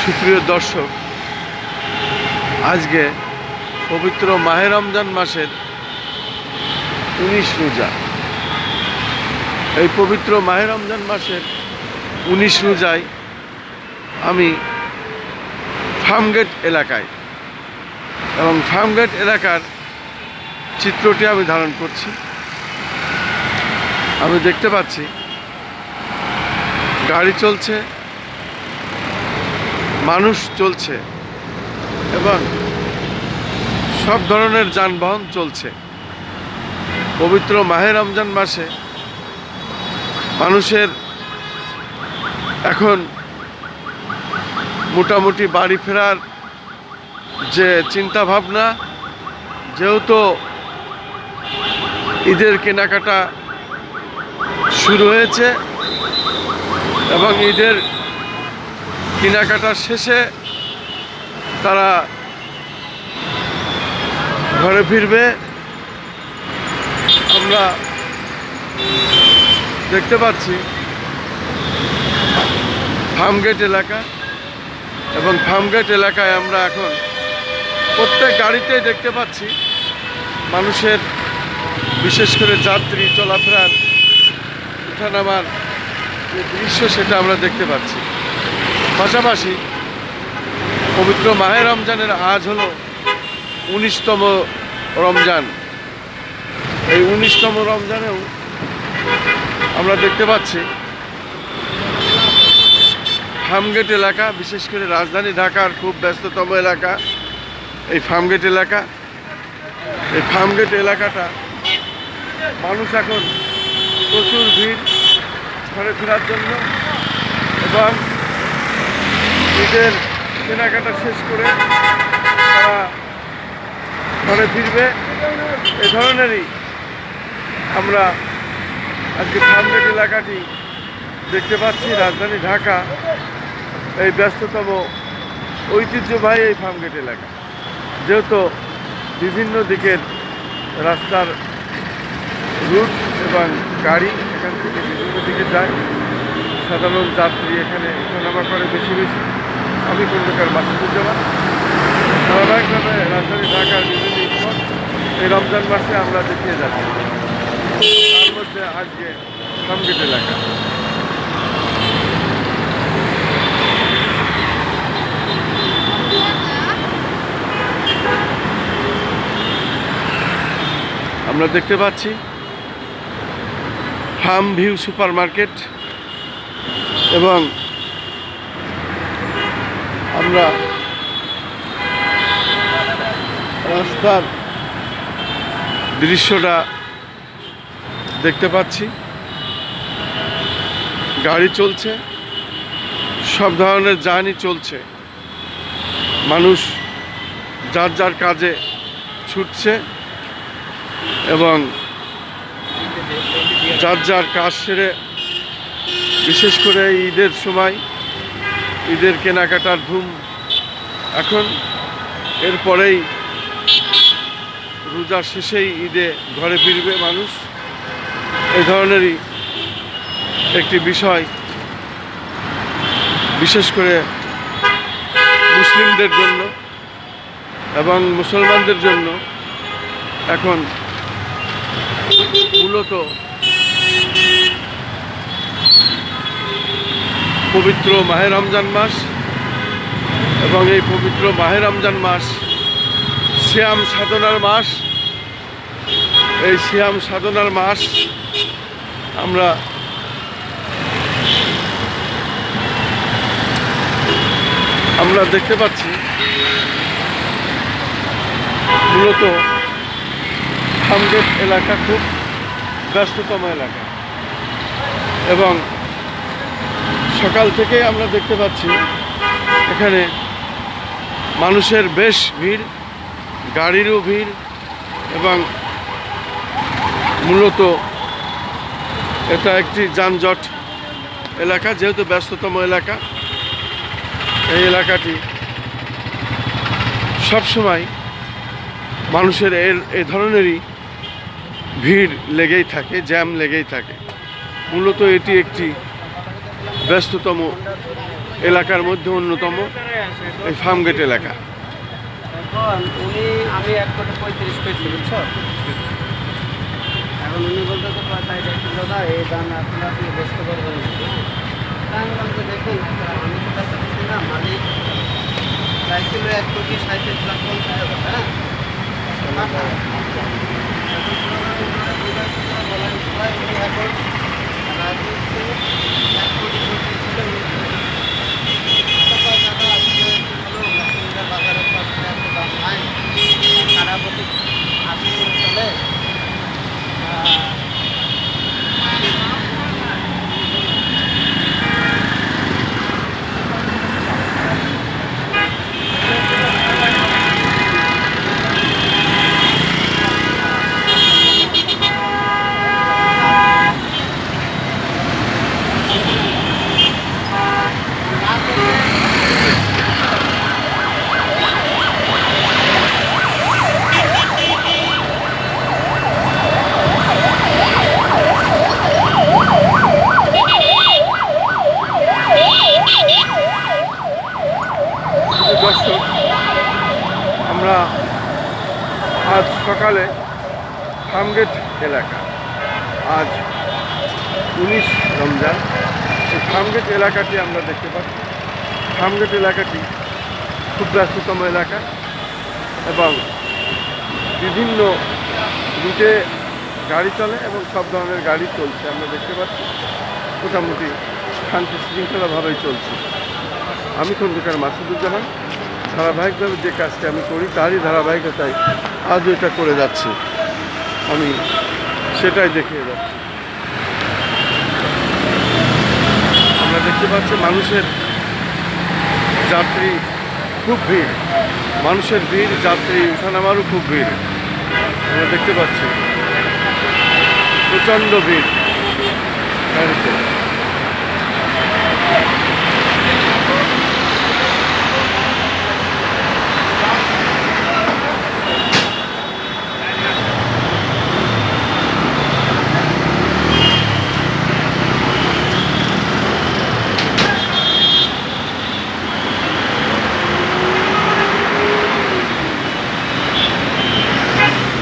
সুপ্রিয় দর্শক, আজকে পবিত্র মাহে রমজান মাসের 19 রোজা। এই পবিত্র মাহে রমজান মাসের 19 রোজায় আমি ফার্মগেট এলাকায় এবং ফার্মগেট এলাকার চিত্রটি আমি ধারণ করছি। আমি দেখতে পাচ্ছি গাড়ি চলছে, মানুষ চলছে এবং সব ধরনের যানবাহন চলছে। পবিত্র মাহে রমজান মাসে মানুষের এখন মোটামুটি বাড়ি ফেরার যে চিন্তা ভাবনা, যেহেতু ঈদের কেনাকাটা শুরু হয়েছে এবং ঈদের কেনাকাটার শেষে তারা ঘরে ফিরবে। আমরা দেখতে পাচ্ছি ফার্মগেট এলাকা, এবং ফার্মগেট এলাকায় আমরা এখন প্রত্যেক গাড়িতেই দেখতে পাচ্ছি মানুষের, বিশেষ করে যাত্রী চলাফেরার উঠানামার যে দৃশ্য সেটা আমরা দেখতে পাচ্ছি। পাশাপাশি পবিত্র মাহে রমজানের আজ হলো 19তম রমজান। এই 19তম রমজানেও আমরা দেখতে পাচ্ছি ফার্মগেট এলাকা, বিশেষ করে রাজধানী ঢাকার খুব ব্যস্ততম এলাকা এই ফার্মগেট এলাকা। এই ফার্মগেট এলাকাটা মানুষ এখন প্রচুর ভিড় ঘরে ফেরার জন্য এবং ঈদের কেনাকাটা শেষ করে তারা ঘরে ফিরবে। এ ধরনেরই আমরা আজকে ফার্মগেট এলাকাটি দেখতে পাচ্ছি। রাজধানী ঢাকা এই ব্যস্ততম ঐতিহ্যবাহী এই ফার্মগেট এলাকা, যেহেতু বিভিন্ন দিকের রাস্তার রুট এবং গাড়ি এখান থেকে বিভিন্ন দিকে যায়, সাধারণ যাত্রী এখানে ওঠানামা করে বেশি বেশি। আমি কলকাতার মাসুদুজ্জামান। ধারাবাহিকভাবে রাজধানী ঢাকার বিভিন্ন স্পট এই রমজান মাসে আমরা দেখিয়ে যাচ্ছি। তার মধ্যে আজকে ফার্মগেট এলাকা। আমরা দেখতে পাচ্ছি ফার্ম ভিউ সুপার মার্কেট এবং আমরা রাস্তার দৃশ্যটা দেখতে পাচ্ছি। গাড়ি চলছে, সব ধরনের যানই চলছে, মানুষ যার যার কাজে ছুটছে এবং যার যার কাজ সেরে, বিশেষ করে ঈদের সময় ঈদের কেনাকাটার ধুম এখন। এরপরেই রোজার শেষেই ঈদে ঘরে ফিরবে মানুষ। এই ধরনেরই একটি বিষয়, বিশেষ করে মুসলিমদের জন্য এবং মুসলমানদের জন্য এখন মূলত পবিত্র মাহে রমজান মাস, এবং এই পবিত্র মাহে রমজান মাস সিয়াম সাধনার মাস। এই সিয়াম সাধনার মাস আমরা দেখতে পাচ্ছি মূলত ফার্মগেট এলাকা খুব ব্যস্ততম এলাকা, এবং সকাল থেকে আমরা দেখতে পাচ্ছি এখানে মানুষের বেশ ভিড়, গাড়িরও ভিড়, এবং মূলত এটা একটি যানজট এলাকা। যেহেতু ব্যস্ততম এলাকা, এই এলাকাটি সবসময় মানুষের এই ধরনেরই ভিড় লেগেই থাকে, জ্যাম লেগেই থাকে। মূলত এটি একটি ব্যস্ততম এলাকার মধ্যে অন্যতম এই ফার্মগেট এলাকা। এখন আমি 1,35,00,000 পেয়েছি, বুঝছো? এখন উনি বলতে তো তাই দেখছিল না, এই দাম আসলে আপনি বসতে পারবেন না। আমি বললাম যে দেখুন, আমি তো টাকা দিচ্ছি না, মালিক চাইছিল 1,37,50,000, হ্যাঁ। দর্শক, আমরা আজ সকালে ফার্মগেট এলাকা, আজ 19 রমজান, এই ফার্মগেট এলাকাটি আমরা দেখতে পাচ্ছি। ফার্মগেট এলাকাটি খুব ব্যস্ততম এলাকা এবং বিভিন্ন রুটে গাড়ি চলে এবং সব ধরনের গাড়ি চলছে। আমরা দেখতে পাচ্ছি মোটামুটি শান্তি শৃঙ্খলাভাবেই চলছে। আমি খন্দকার মাসুদুজ্জামান, ধারাবাহিকভাবে যে কাজটি আমি করি তারই ধারাবাহিকতায় আজও এটা করে যাচ্ছি, আমি সেটাই দেখিয়ে যাচ্ছি। আমরা দেখতে পাচ্ছি মানুষের যাত্রী খুব ভিড়, মানুষের ভিড়, যাত্রী উঠানামারও খুব ভিড়। আমরা দেখতে পাচ্ছি প্রচণ্ড ভিড় গাড়িতে।